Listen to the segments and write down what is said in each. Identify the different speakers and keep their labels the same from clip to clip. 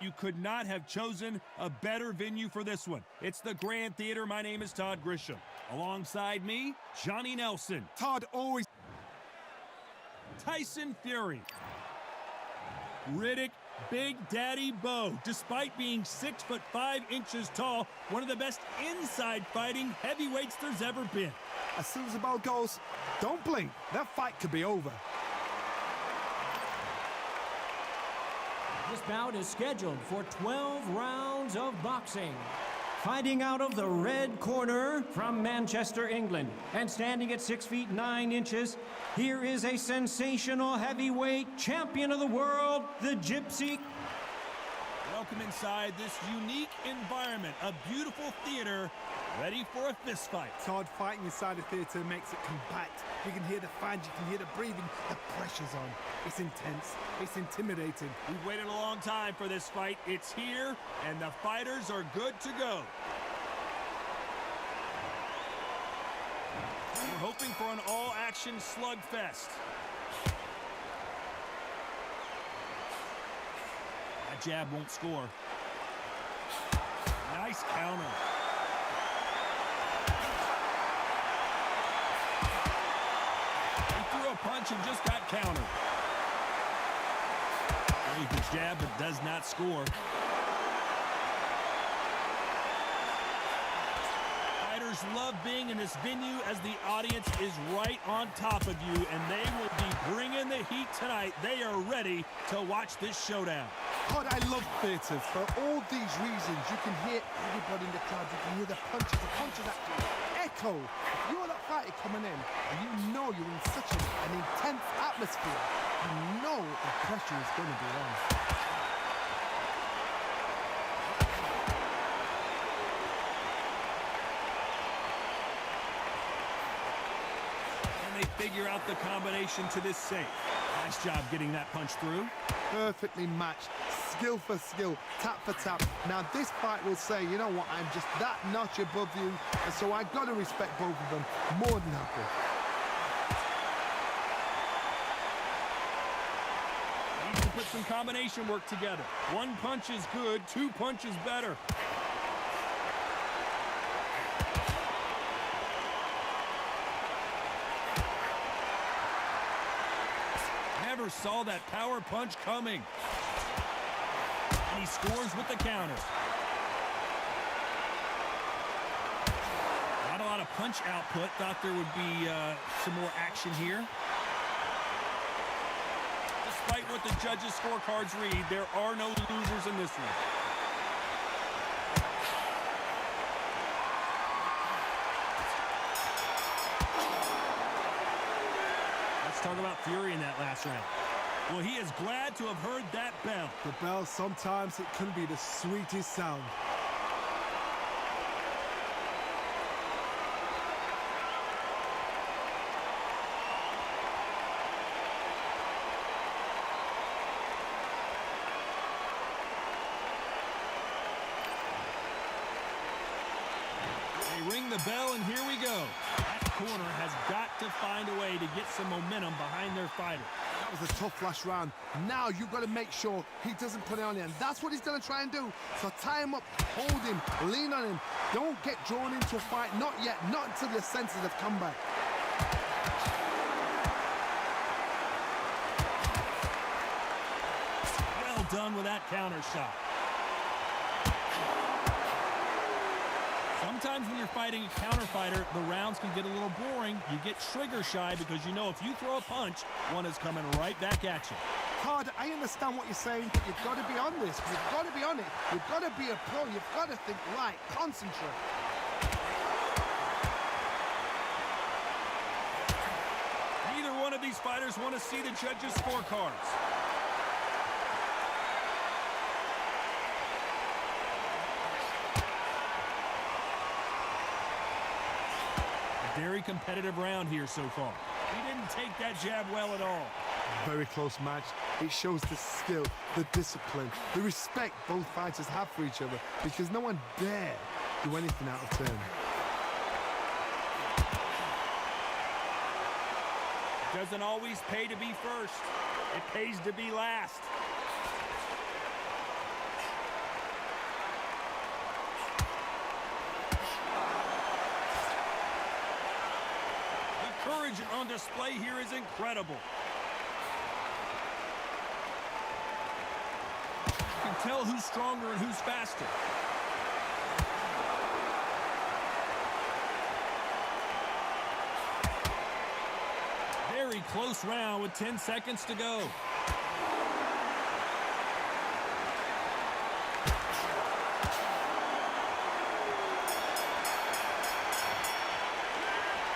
Speaker 1: You could not have chosen a better venue for this one. It's the Grand Theater. My name is Todd Grisham. Alongside me, Johnny Nelson.
Speaker 2: Todd always...
Speaker 1: Tyson Fury. Riddick, Big Daddy Bowe. Despite being 6'5" tall, one of the best inside fighting heavyweights there's ever been.
Speaker 2: As soon as the bell goes, don't blink. That fight could be over.
Speaker 3: This bout is scheduled for 12 rounds of boxing. Fighting out of the red corner from Manchester, England, and standing at 6 feet 9 inches, here is a sensational heavyweight champion of the world, the Gypsy.
Speaker 1: Welcome inside this unique environment, a beautiful theater, ready for a fist fight.
Speaker 2: Todd, fighting inside the theater makes it compact. You can hear the fans, you can hear the breathing, the pressure's on. It's intense, it's intimidating.
Speaker 1: We've waited a long time for this fight. It's here, and the fighters are good to go. We're hoping for an all-action slugfest. That jab won't score. Nice counter. A punch and just got countered. Very good jab, but does not score. Fighters love being in this venue as the audience is right on top of you, and they will be bringing the heat tonight. They are ready to watch this showdown.
Speaker 2: God, I love theaters. For all these reasons, you can hear everybody in the crowd. You can hear the punches actually echo. If you're that fighter coming in, and you know you're in such an intense atmosphere, you know the pressure is going to be on.
Speaker 1: And they figure out the combination to this safe. Nice job getting that punch through.
Speaker 2: Perfectly matched, skill for skill, tap for tap. Now this fight will say, you know what, I'm just that notch above you, and so I got to respect both of them more than happy.
Speaker 1: Need to put some combination work together. One punch is good, two punches better. Never saw that power punch coming. And he scores with the counter. Not a lot of punch output. Thought there would be some more action here. Despite what the judges' scorecards read, there are no losers in this one. Talk about Fury in that last round. Well, he is glad to have heard that bell.
Speaker 2: The bell, sometimes it can be the sweetest sound.
Speaker 1: They ring the bell, and here we go. Corner has got to find a way to get some momentum behind their fighter.
Speaker 2: That was a tough last round. Now you've got to make sure he doesn't put it on you, and that's what he's going to try and do. So tie him up, hold him, lean on him. Don't get drawn into a fight, not yet, not until your senses have come back.
Speaker 1: Well done with that counter shot. Sometimes when you're fighting a counter fighter, the rounds can get a little boring. You get trigger shy because you know if you throw a punch, one is coming right back at you.
Speaker 2: Todd, I understand what you're saying, but you've got to be on this. You've got to be on it. You've got to be a pro. You've got to think right. Concentrate.
Speaker 1: Neither one of these fighters want to see the judges' scorecards. Very competitive round here so far. He didn't take that jab well at all.
Speaker 2: Very close match. It shows the skill, the discipline, the respect both fighters have for each other, because no one dare do anything out of turn.
Speaker 1: It doesn't always pay to be first. It pays to be last. on display here is incredible. You can tell who's stronger and who's faster. Very close round with 10 seconds to go.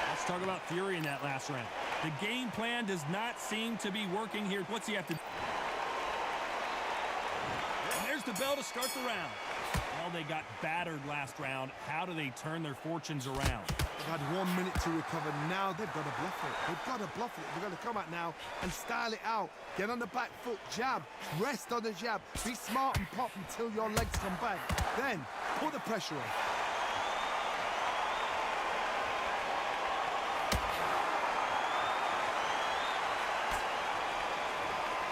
Speaker 1: Let's talk about Fury in that last round. The game plan does not seem to be working here. What's he have to do? And there's the bell to start the round. Well, they got battered last round. How do they turn their fortunes around?
Speaker 2: They've had 1 minute to recover. Now they've got to bluff it. They've got to bluff it. They've got to come out now and style it out. Get on the back foot, jab, rest on the jab. Be smart and pop until your legs come back. Then put the pressure on.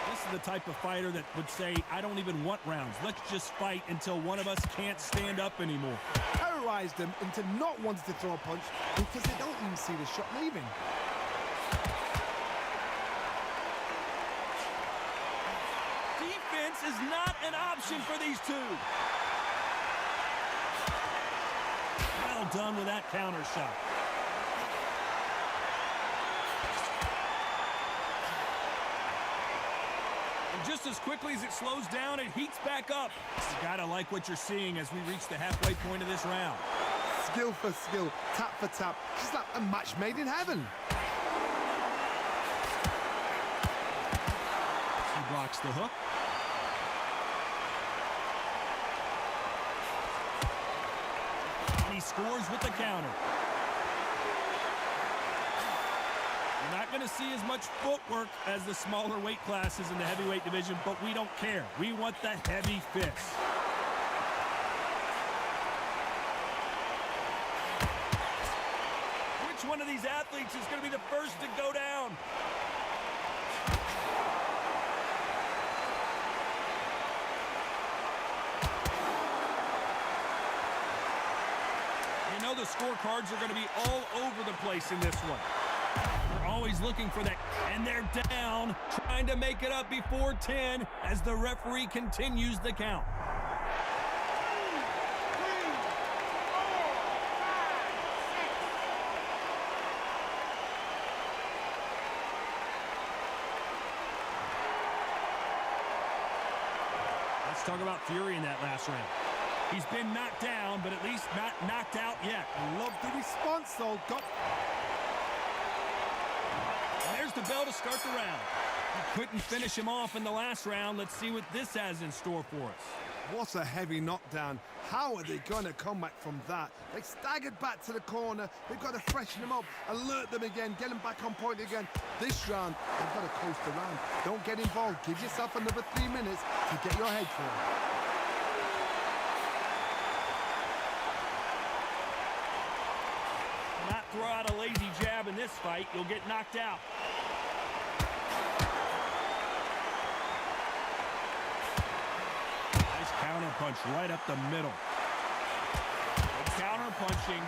Speaker 1: This is the type of fighter that would say, I don't even want rounds. Let's just fight until one of us can't stand up anymore.
Speaker 2: Terrorize them into not wanting to throw a punch because they don't even see the shot leaving.
Speaker 1: Defense is not an option for these two. Well done with that counter shot. And just as quickly as it slows down, it heats back up. You gotta like what you're seeing as we reach the halfway point of this round.
Speaker 2: Skill for skill, tap for tap. Just like a match made in heaven.
Speaker 1: He blocks the hook. And he scores with the counter. You're not going to see as much footwork as the smaller weight classes in the heavyweight division, but we don't care. We want the heavy fists. Which one of these athletes is going to be the first to go down? You know the scorecards are going to be all over the place in this one. They're always looking for that, and they're down, trying to make it up before 10 as the referee continues the count. Let's talk about Fury in that last round. He's been knocked down, but at least not knocked out yet.
Speaker 2: Love the response, though.
Speaker 1: There's the bell to start the round. He couldn't finish him off in the last round. Let's see what this has in store for us.
Speaker 2: What a heavy knockdown. How are they going to come back from that? They staggered back to the corner. They've got to freshen them up, alert them again, get them back on point again. This round, they've got to coast around. Don't get involved. Give yourself another 3 minutes to get your head full.
Speaker 1: Not throw out a lazy jab in this fight. You'll get knocked out. Nice counter punch right up the middle. Good counter punching.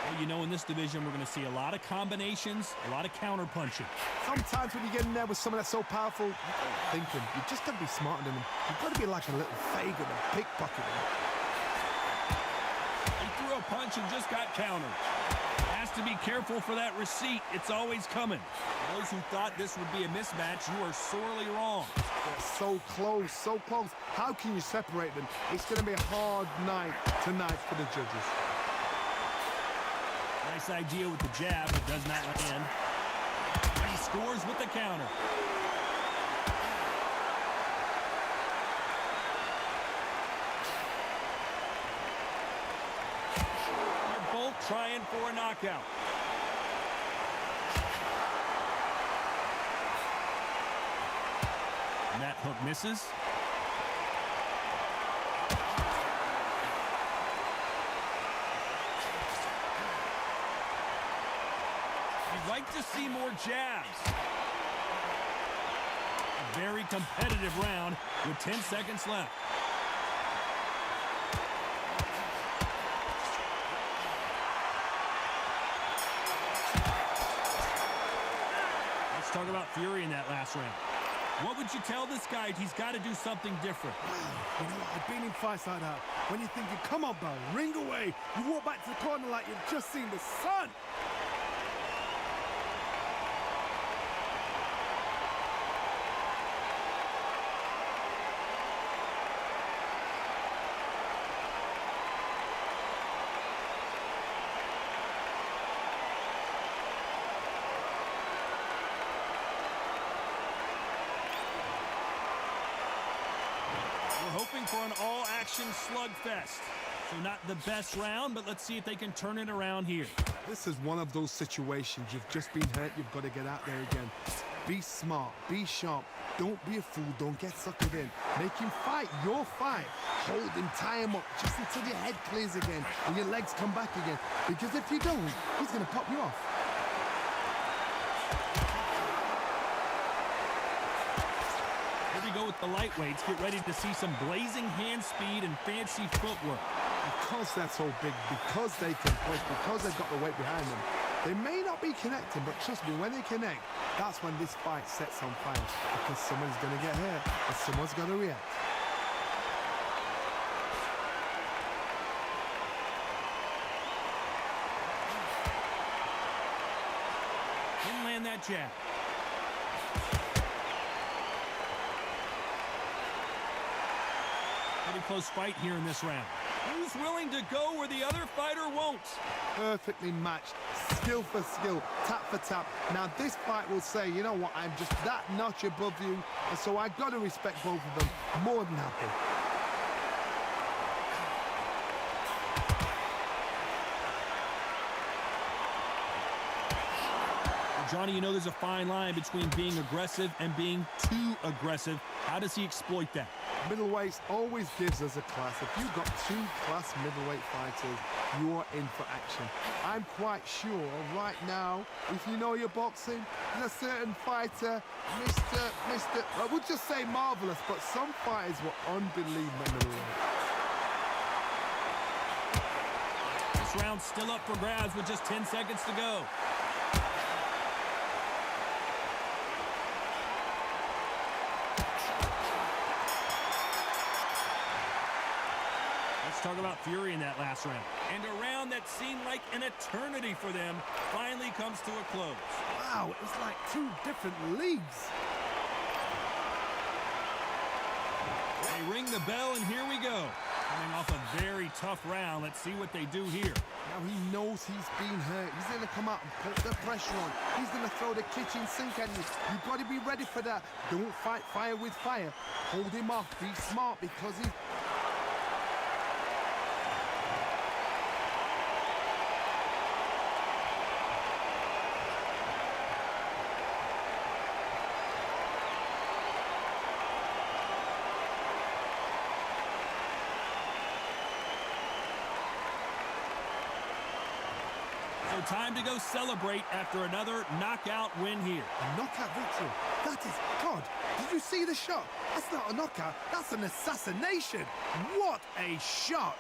Speaker 1: Well, you know, in this division, we're going to see a lot of combinations, a lot of counter punching.
Speaker 2: Sometimes when you get in there with someone that's so powerful, you got to think him. You've just got to be smarter than him. You've got to be like a little Fagin, a pickpocketer.
Speaker 1: He threw a punch and just got countered. Has to be careful for that receipt. It's always coming. Those who thought this would be a mismatch, you are sorely wrong.
Speaker 2: They're so close, so close. How can you separate them? It's going to be a hard night tonight for the judges.
Speaker 1: Nice idea with the jab, but does not land. He scores with the counter. They're both trying for a knockout. And that hook misses. You'd like to see more jabs. A very competitive round with 10 seconds left. talk about fury in that last round. What would you tell this guy? He's got to do something different.
Speaker 2: You know what? I've been in fights like that. When you're thinking, come on, Bowe, ring away. You walk back to the corner like you've just seen the sun.
Speaker 1: We're hoping for an all-action slugfest. So not the best round, but let's see if they can turn it around here.
Speaker 2: This is one of those situations. You've just been hurt. You've got to get out there again. Be smart. Be sharp. Don't be a fool. Don't get suckered in. Make him fight your fight. Hold him, tie him up, just until your head clears again and your legs come back again. Because if you don't, he's going to pop you off.
Speaker 1: Here we go with the lightweights. Get ready to see some blazing hand speed and fancy footwork.
Speaker 2: Because they're so big, because they can push, because they've got the weight behind them, they may not be connecting, but trust me, when they connect, that's when this fight sets on fire. Because someone's going to get hurt and someone's going to react.
Speaker 1: Didn't land that jab. Pretty close fight here in this round. Who's willing to go where the other fighter won't?
Speaker 2: Perfectly matched, skill for skill, tap for tap. Now this fight will say, you know what, I'm just that notch above you, and so I've got to respect both of them. More than happy.
Speaker 1: Johnny, you know there's a fine line between being aggressive and being too aggressive. How does he exploit that?
Speaker 2: Middleweights always gives us a class. If you've got two class middleweight fighters, you're in for action. I'm quite sure right now, if you know your boxing, there's a certain fighter, Mr. I would just say marvelous, but some fighters were unbelievable middleweight.
Speaker 1: This round's still up for grabs with just 10 seconds to go. Let's talk about fury in that last round. And a round that seemed like an eternity for them finally comes to a close.
Speaker 2: Wow, it's like two different leagues.
Speaker 1: They ring the bell, and here we go. Coming off a very tough round. Let's see what they do here.
Speaker 2: Now he knows he's been hurt. He's going to come out and put the pressure on. He's going to throw the kitchen sink at you. You've got to be ready for that. Don't fight fire with fire. Hold him off. Be smart because he's...
Speaker 1: So time to go celebrate after another knockout win here.
Speaker 2: A knockout victory. That is... God, did you see the shot? That's not a knockout. That's an assassination. What a shot.